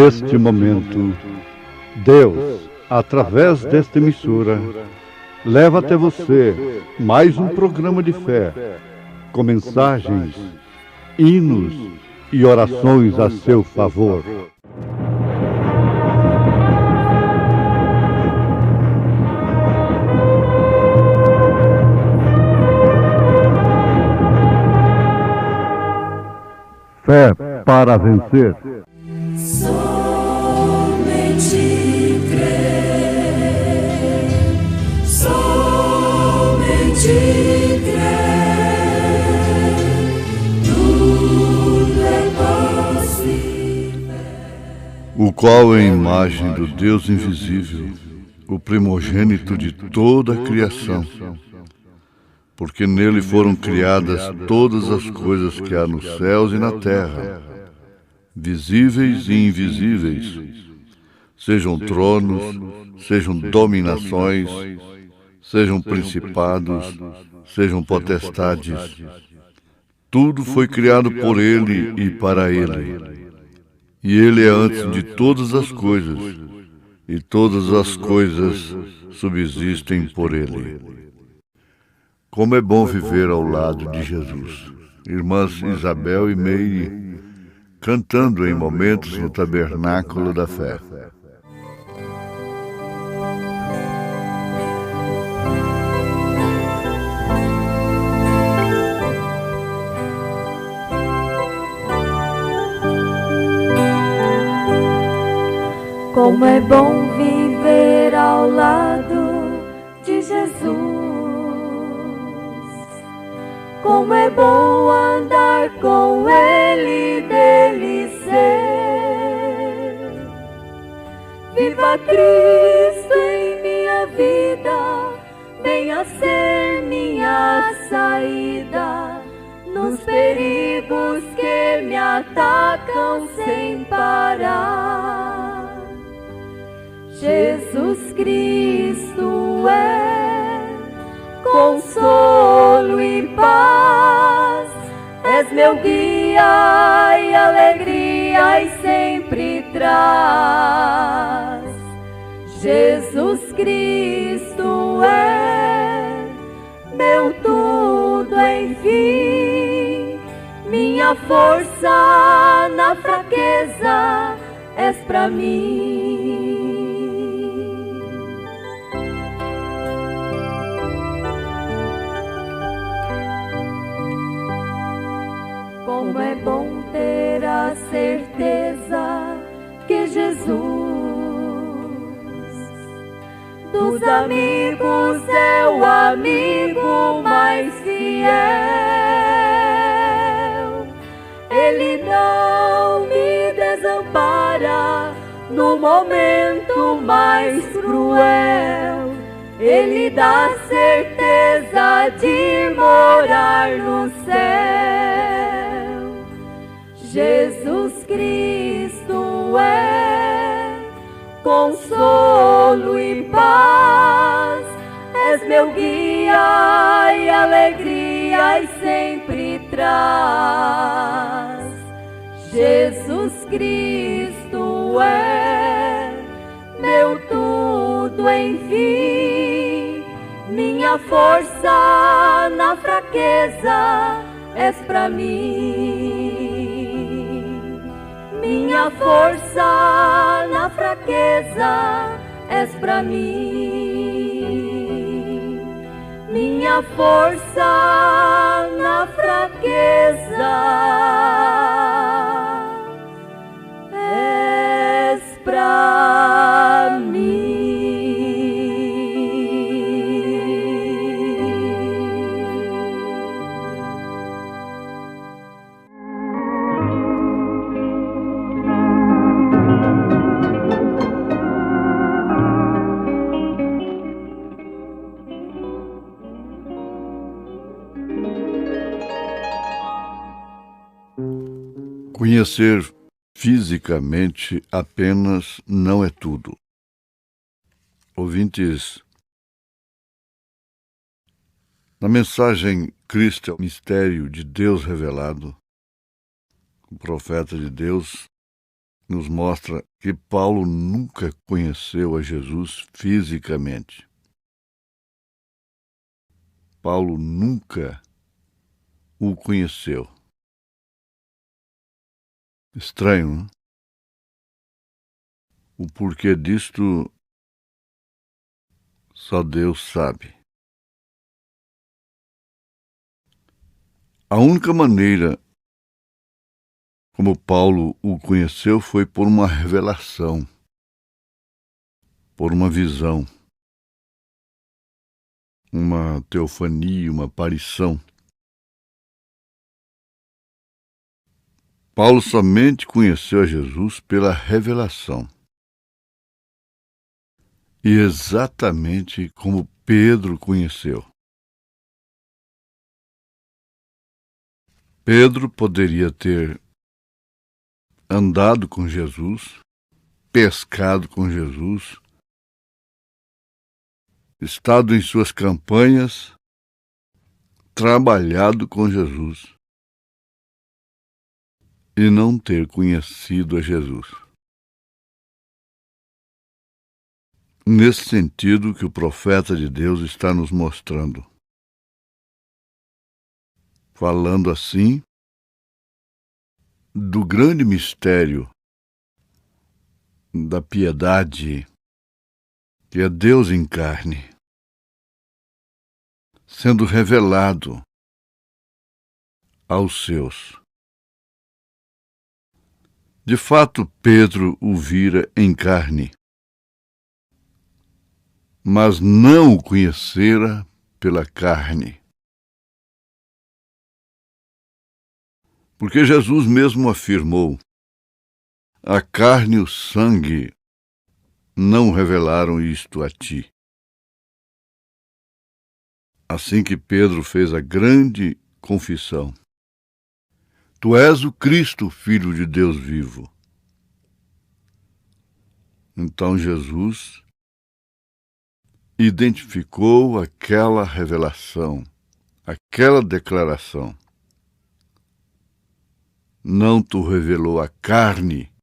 neste momento, Deus, através desta emissora, leva até você mais um programa de fé, com mensagens, hinos e orações a seu favor. Fé para vencer. Somente crer, somente crer, tudo é possível. O qual é a imagem do Deus invisível, o primogênito de toda a criação, porque nele foram criadas todas as coisas que há nos céus e na terra, visíveis e invisíveis, sejam tronos, sejam dominações, sejam principados, sejam potestades. Tudo foi criado por ele e para ele. E ele é antes de todas as coisas, e todas as coisas subsistem por ele. Como é bom viver ao lado de Jesus. Irmãs Isabel e Meire, cantando em momentos no Tabernáculo da Fé. Como é bom viver ao lado de Jesus. Como é bom andar com Ele, dele ser. Viva Cristo em minha vida, venha ser minha saída nos perigos que me atacam sem parar. Jesus Cristo é consolo e paz, és meu guia e alegria e sempre traz. Jesus Cristo é meu tudo, enfim, minha força na fraqueza és pra mim. Como é bom ter a certeza que Jesus dos amigos é o amigo mais fiel. Ele não me desampara no momento mais cruel. Ele dá certeza de morar no céu. Jesus Cristo é consolo e paz, és meu guia e alegria e sempre traz. Jesus Cristo é meu tudo, enfim, minha força na fraqueza és pra mim. Minha força na fraqueza és pra mim. Minha força na fraqueza és pra mim. Conhecer fisicamente apenas não é tudo. Ouvintes, na mensagem Cristo é o mistério de Deus revelado, o profeta de Deus nos mostra que Paulo nunca conheceu a Jesus fisicamente. Paulo nunca o conheceu. Estranho, não? O porquê disto só Deus sabe. A única maneira como Paulo o conheceu foi por uma revelação, por uma visão, uma teofania, uma aparição. Paulo somente conheceu a Jesus pela revelação. E exatamente como Pedro conheceu. Pedro poderia ter andado com Jesus, pescado com Jesus, estado em suas campanhas, trabalhado com Jesus e não ter conhecido a Jesus. Nesse sentido que o profeta de Deus está nos mostrando. Falando assim do grande mistério da piedade, que é Deus em carne, sendo revelado aos seus. De fato, Pedro o vira em carne, mas não o conhecera pela carne. Porque Jesus mesmo afirmou: a carne e o sangue não revelaram isto a ti. Assim que Pedro fez a grande confissão: tu és o Cristo, Filho de Deus vivo. Então Jesus identificou aquela revelação, aquela declaração. Não te revelou a carne,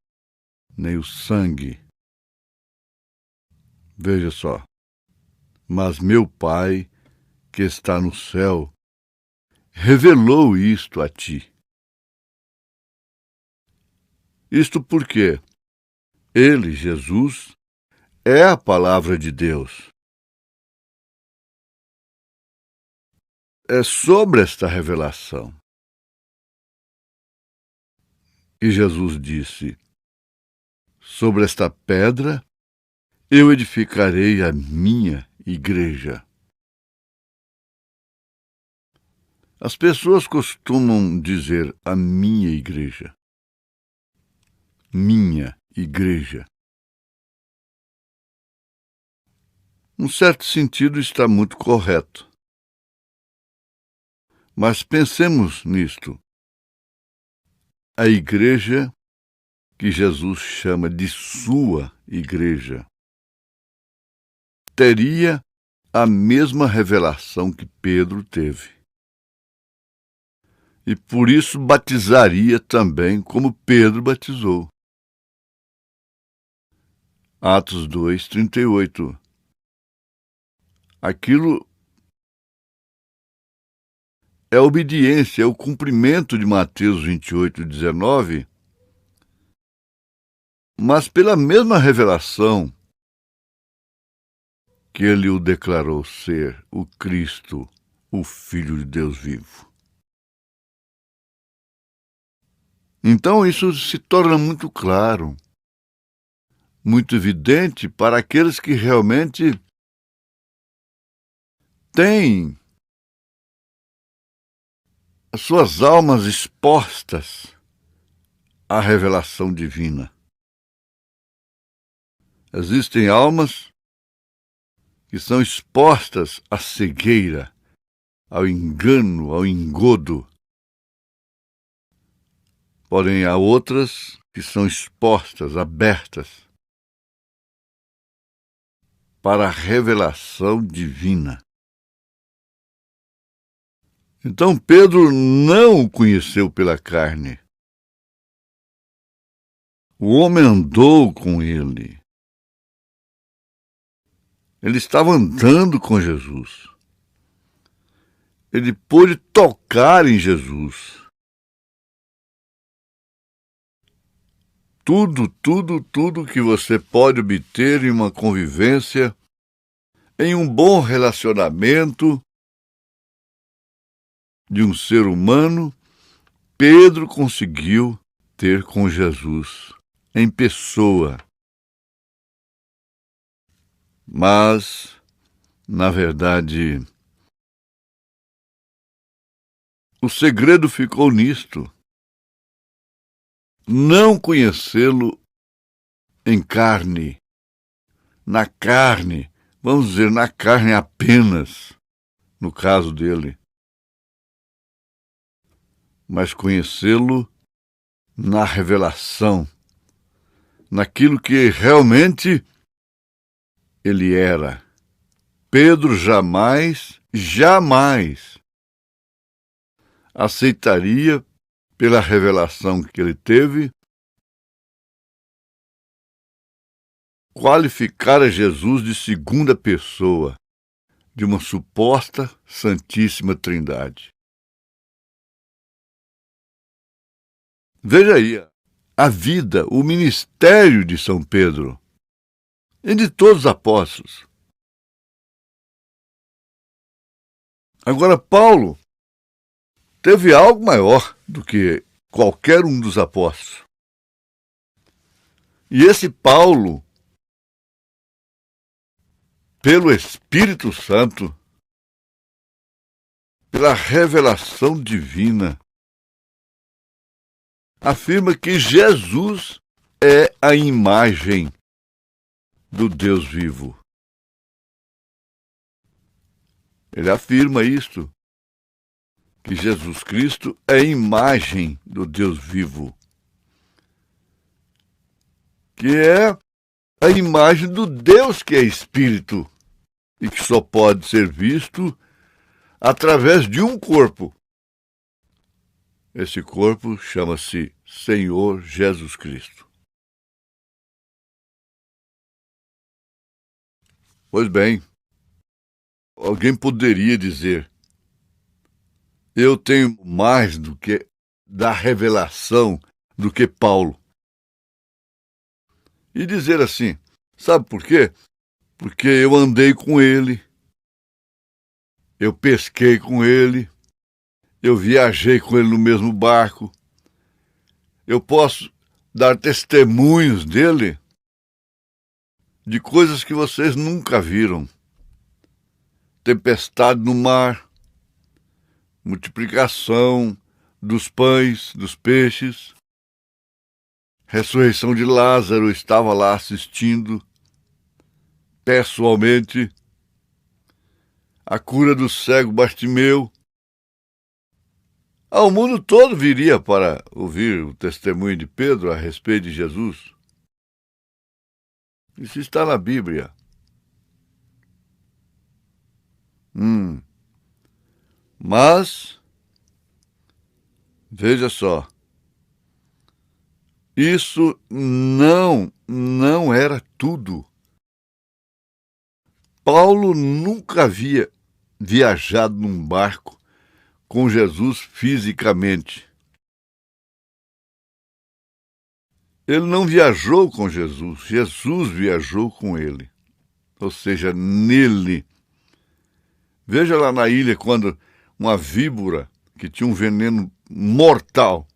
nem o sangue. Veja só, mas meu Pai, que está no céu, revelou isto a ti. Isto porque ele, Jesus, é a palavra de Deus. É sobre esta revelação. E Jesus disse: sobre esta pedra eu edificarei a minha igreja. As pessoas costumam dizer a minha igreja. Minha igreja. Num certo sentido está muito correto. Mas pensemos nisto. A igreja que Jesus chama de sua igreja teria a mesma revelação que Pedro teve. E por isso batizaria também como Pedro batizou. Atos 2:38. Aquilo é a obediência, é o cumprimento de Mateus 28:19, mas pela mesma revelação que ele o declarou ser o Cristo, o Filho de Deus vivo. Então isso se torna muito claro, muito evidente para aqueles que realmente têm as suas almas expostas à revelação divina. Existem almas que são expostas à cegueira, ao engano, ao engodo. Porém, há outras que são expostas, abertas para a revelação divina. Então Pedro não o conheceu pela carne. O homem andou com ele. Ele estava andando com Jesus. Ele pôde tocar em Jesus. Tudo que você pode obter em uma convivência, em um bom relacionamento de um ser humano, Pedro conseguiu ter com Jesus, em pessoa. Mas, na verdade, o segredo ficou nisto. Não conhecê-lo em carne, na carne, vamos dizer, na carne apenas, no caso dele, mas conhecê-lo na revelação, naquilo que realmente ele era. Pedro jamais aceitaria, pela revelação que ele teve, qualificar a Jesus de segunda pessoa de uma suposta Santíssima Trindade. Veja aí a vida, o ministério de São Pedro e de todos os apóstolos. Agora, Paulo teve algo maior do que qualquer um dos apóstolos. E esse Paulo, pelo Espírito Santo, pela revelação divina, afirma que Jesus é a imagem do Deus vivo. Ele afirma isto, que Jesus Cristo é a imagem do Deus vivo, que é a imagem do Deus que é Espírito e que só pode ser visto através de um corpo. Esse corpo chama-se Senhor Jesus Cristo. Pois bem, alguém poderia dizer: eu tenho mais do que da revelação do que Paulo. E dizer assim, sabe por quê? Porque eu andei com ele, eu pesquei com ele, eu viajei com ele no mesmo barco, eu posso dar testemunhos dele de coisas que vocês nunca viram. Tempestade no mar, multiplicação dos pães, dos peixes, ressurreição de Lázaro, estava lá assistindo pessoalmente, a cura do cego Bartimeu. O mundo todo viria para ouvir o testemunho de Pedro a respeito de Jesus. Isso está na Bíblia. Mas, veja só, isso não era tudo. Paulo nunca havia viajado num barco com Jesus fisicamente. Ele não viajou com Jesus, Jesus viajou com ele, ou seja, nele. Veja lá na ilha quando uma víbora que tinha um veneno mortal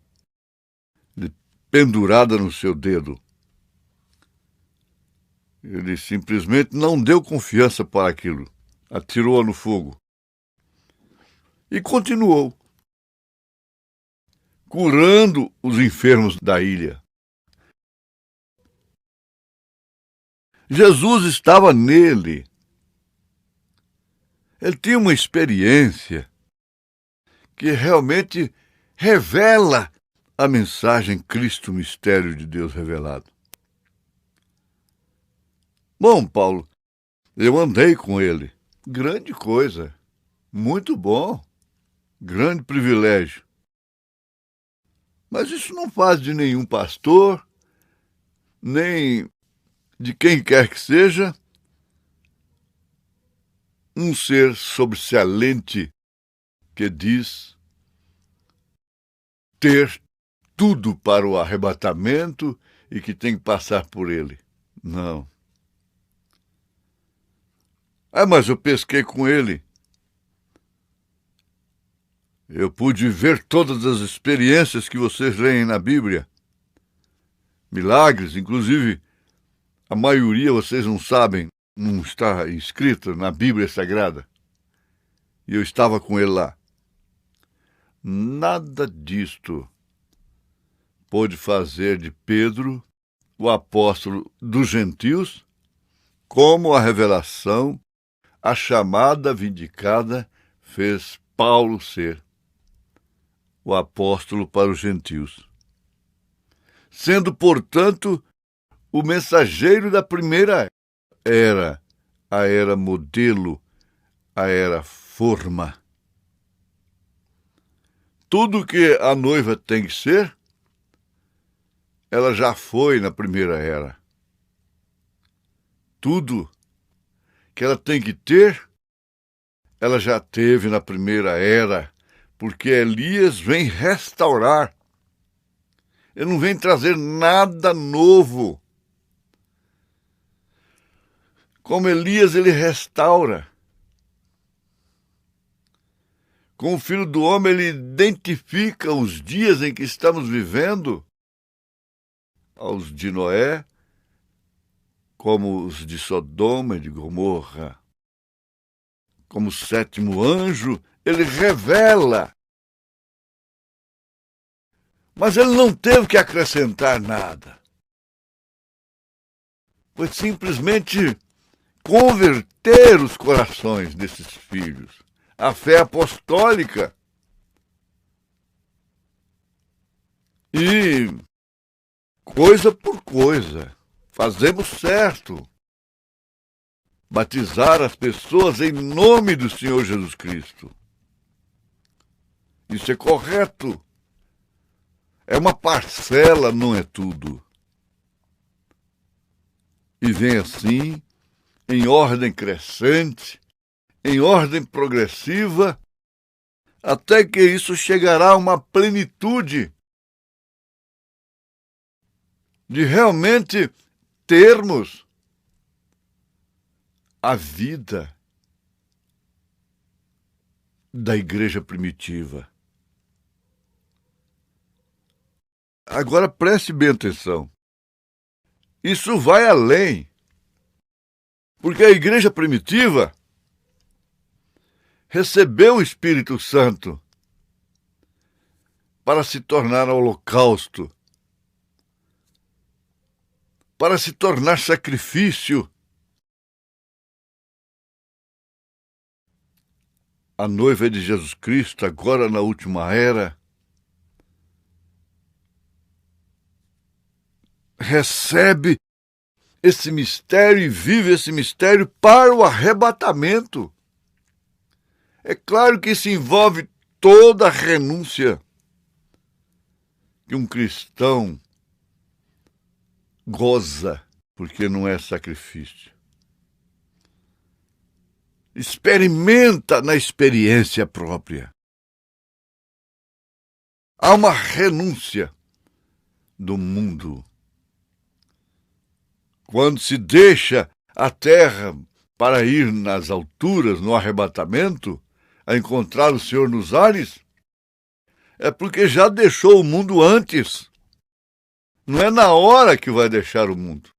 pendurada no seu dedo. Ele simplesmente não deu confiança para aquilo, atirou-a no fogo e continuou curando os enfermos da ilha. Jesus estava nele. Ele tinha uma experiência que realmente revela a mensagem Cristo, mistério de Deus revelado. Bom, Paulo, eu andei com ele. Grande coisa, muito bom, grande privilégio. Mas isso não faz de nenhum pastor, nem de quem quer que seja, um ser sobressalente que diz ter tudo para o arrebatamento e que tem que passar por ele. Não. Mas eu pesquei com ele. Eu pude ver todas as experiências que vocês leem na Bíblia. Milagres, inclusive, a maioria vocês não sabem, não está escrita na Bíblia Sagrada. E eu estava com ele lá. Nada disto pôde fazer de Pedro o apóstolo dos gentios, como a revelação, a chamada vindicada fez Paulo ser o apóstolo para os gentios, sendo, portanto, o mensageiro da primeira era, a era modelo, a era forma. Tudo que a noiva tem que ser, ela já foi na primeira era. Tudo que ela tem que ter, ela já teve na primeira era, porque Elias vem restaurar. Ele não vem trazer nada novo. Como Elias, ele restaura. Com o Filho do Homem, ele identifica os dias em que estamos vivendo, aos de Noé, como os de Sodoma e de Gomorra. Como o sétimo anjo, ele revela. Mas ele não teve que acrescentar nada. Foi simplesmente converter os corações desses filhos. A fé apostólica. E, coisa por coisa, fazemos certo. Batizar as pessoas em nome do Senhor Jesus Cristo. Isso é correto. É uma parcela, não é tudo. E vem assim, em ordem crescente, em ordem progressiva, até que isso chegará a uma plenitude de realmente termos a vida da igreja primitiva. Agora preste bem atenção. Isso vai além, porque a igreja primitiva recebeu o Espírito Santo para se tornar holocausto, para se tornar sacrifício. A noiva de Jesus Cristo, agora na última era, recebe esse mistério e vive esse mistério para o arrebatamento. É claro que isso envolve toda a renúncia que um cristão goza, porque não é sacrifício. Experimenta na experiência própria. Há uma renúncia do mundo. Quando se deixa a terra para ir nas alturas, no arrebatamento, a encontrar o Senhor nos ares, é porque já deixou o mundo antes. Não é na hora que vai deixar o mundo.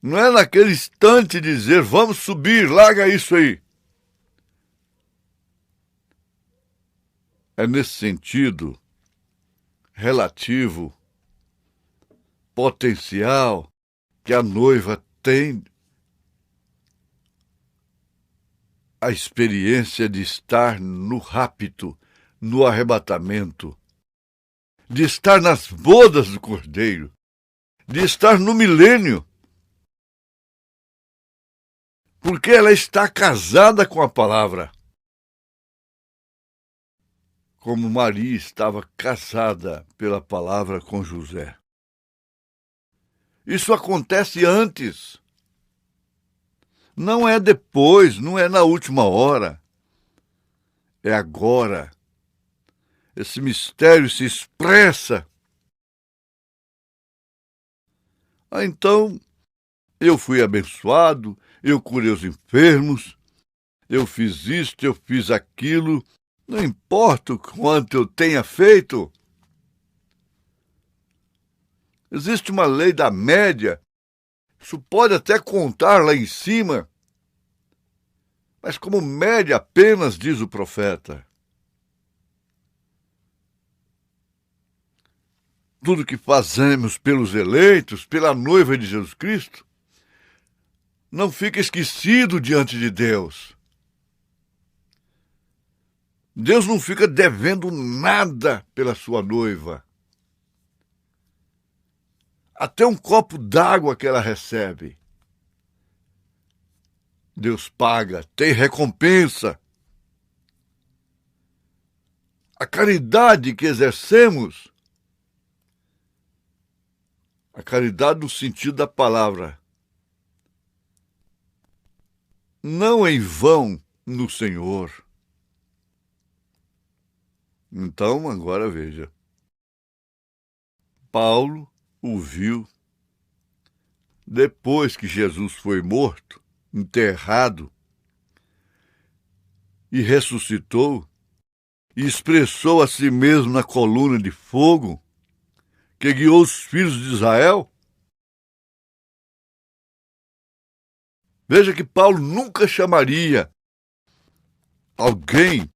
Não é naquele instante dizer, vamos subir, larga isso aí. É nesse sentido relativo, potencial, que a noiva tem a experiência de estar no rapto, no arrebatamento, de estar nas bodas do Cordeiro, de estar no milênio, porque ela está casada com a palavra, como Maria estava casada pela palavra com José. Isso acontece antes. Não é depois, não é na última hora. É agora. Esse mistério se expressa. Então, eu fui abençoado, eu curei os enfermos, eu fiz isto, eu fiz aquilo, não importa o quanto eu tenha feito. Existe uma lei da média, isso pode até contar lá em cima, mas como média apenas, diz o profeta. Tudo que fazemos pelos eleitos, pela noiva de Jesus Cristo, não fica esquecido diante de Deus. Deus não fica devendo nada pela sua noiva. Até um copo d'água que ela recebe, Deus paga, tem recompensa. A caridade que exercemos, a caridade no sentido da palavra, não em vão no Senhor. Então, agora veja. Paulo ouviu, depois que Jesus foi morto, enterrado, e ressuscitou, e expressou a si mesmo na coluna de fogo, que guiou os filhos de Israel. Veja que Paulo nunca chamaria alguém,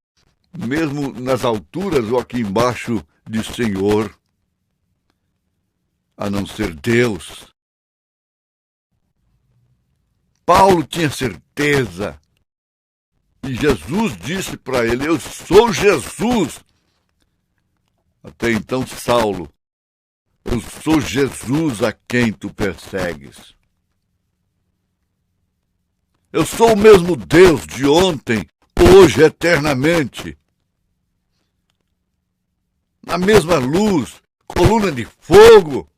mesmo nas alturas ou aqui embaixo, de Senhor, a não ser Deus. Paulo tinha certeza. E Jesus disse para ele: eu sou Jesus. Até então, Saulo: eu sou Jesus a quem tu persegues. Eu sou o mesmo Deus de ontem, hoje, eternamente. Na mesma luz, coluna de fogo,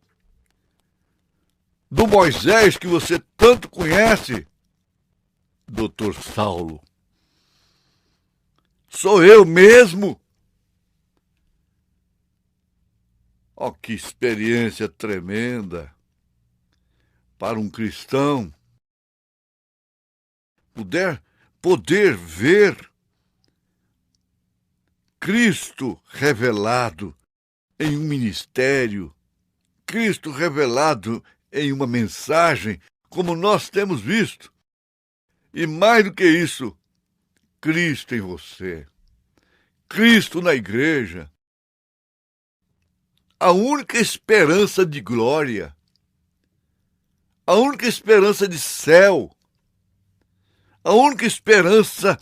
do Moisés que você tanto conhece, doutor Saulo. Sou eu mesmo. Oh, que experiência tremenda para um cristão poder ver Cristo revelado em um ministério, Cristo revelado em uma mensagem, como nós temos visto. E mais do que isso, Cristo em você, Cristo na igreja, a única esperança de glória, a única esperança de céu, a única esperança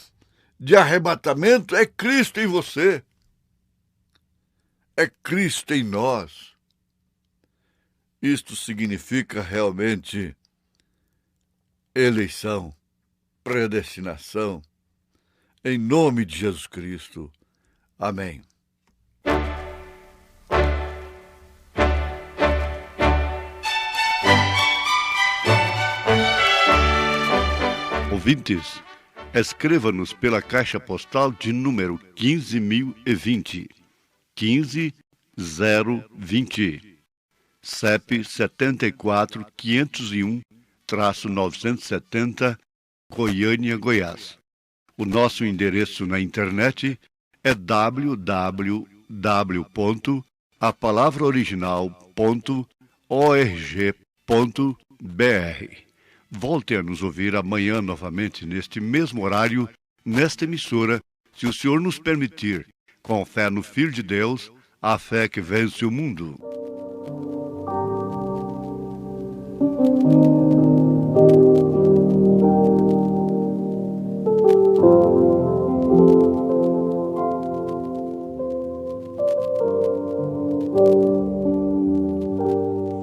de arrebatamento é Cristo em você, é Cristo em nós. Isto significa realmente eleição, predestinação, em nome de Jesus Cristo. Amém. Ouvintes, escreva-nos pela caixa postal de número 15.020, 15020. CEP 74501-970, Goiânia, Goiás. O nosso endereço na internet é www.apalavraoriginal.org.br. Volte a nos ouvir amanhã novamente neste mesmo horário, nesta emissora, se o Senhor nos permitir, com fé no Filho de Deus, a fé que vence o mundo.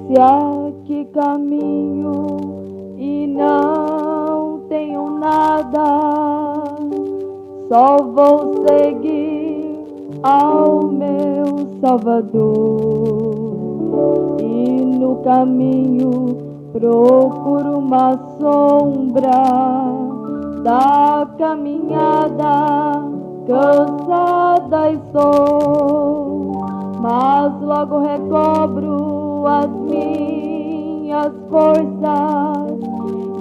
Se aqui caminho e não tenho nada, só vou seguir ao meu Salvador. e no caminho procuro uma sombra da caminhada, cansada estou, mas logo recobro as minhas forças.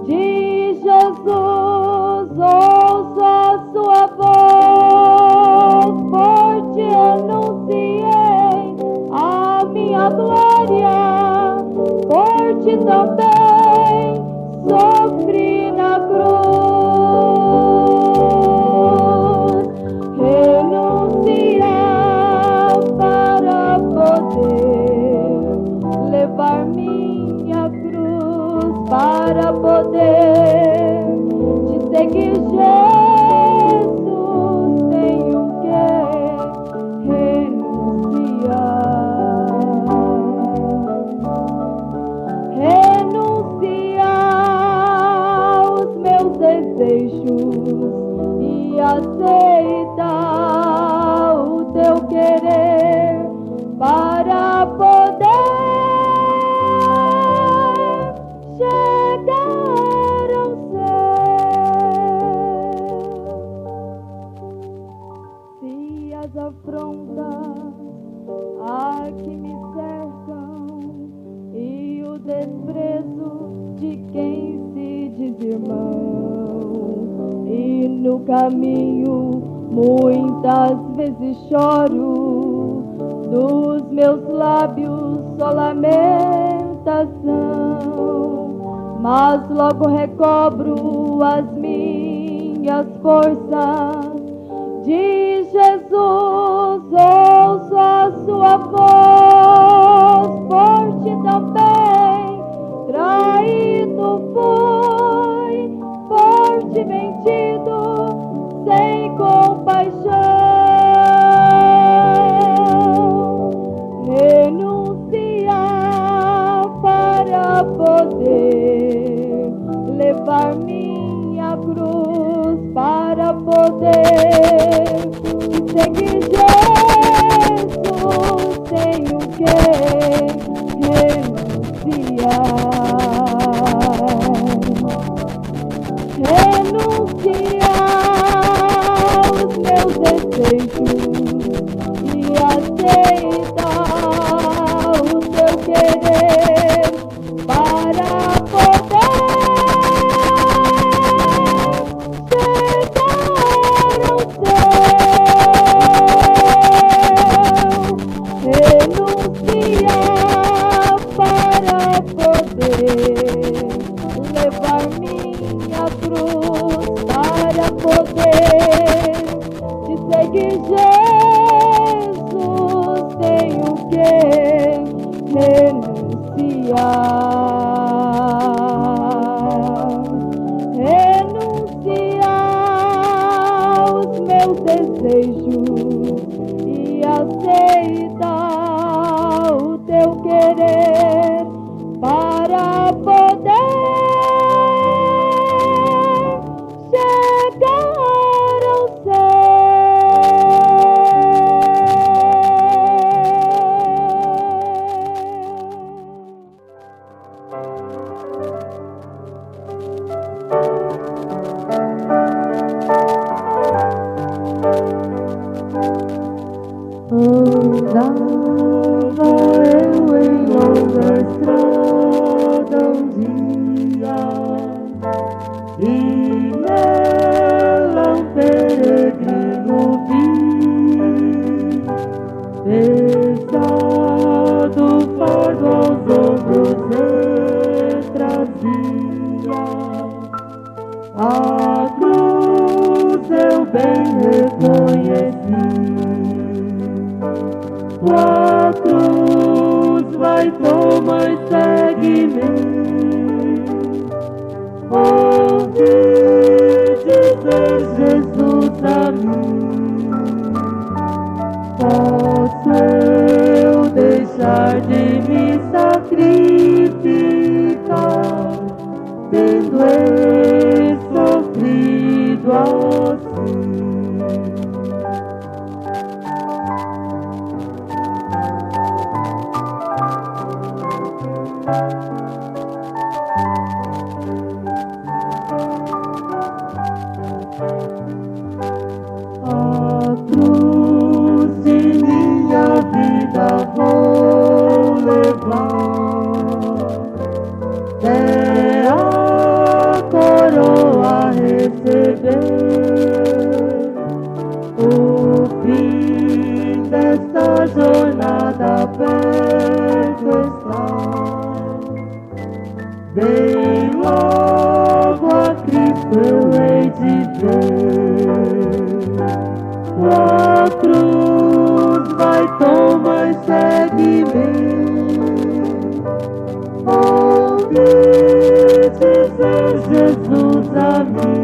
De Jesus ouço a sua voz, por ti anunciei a minha glória, por ti também sofri na cruz. Renunciar para poder levar minha cruz, para poder te seguir, Jesus, tenho que renunciar os meus desejos e aceitar o teu querer para poder chegar ao céu. Se as afrontas que me cercam e o desprezo de quem se diz irmão, e no caminho muitas vezes choro, dos meus lábios só lamentação, mas logo recobro as minhas forças. De Jesus ouço a sua voz, por ti também traído fui, por ti mentido sem compaixão. Renunciar para poder levar minha cruz, para poder seguir, Jesus, tenho que renunciar os meus desejos e aceitar o teu querer para poder chegar ao céu. Renunciar para poder levar minha cruz, para poder te seguir, Jesus, tenho que renunciar os meus desejos e aceitar o teu querer para poder chegar ao Andava eu em longa estrada um dia, e nela um peregrino vi, pesado fardo aos ombros ele trazia, a cruz eu bem reconheci. Tua cruz vai, toma e segue-me. Ouvi dizer Jesus a mim: posso eu deixar de me sacrificar, tendo eu sofrido assim? se ver. Tua cruz vai, toma e segue-me. Ouvi dizer Jesus a mim.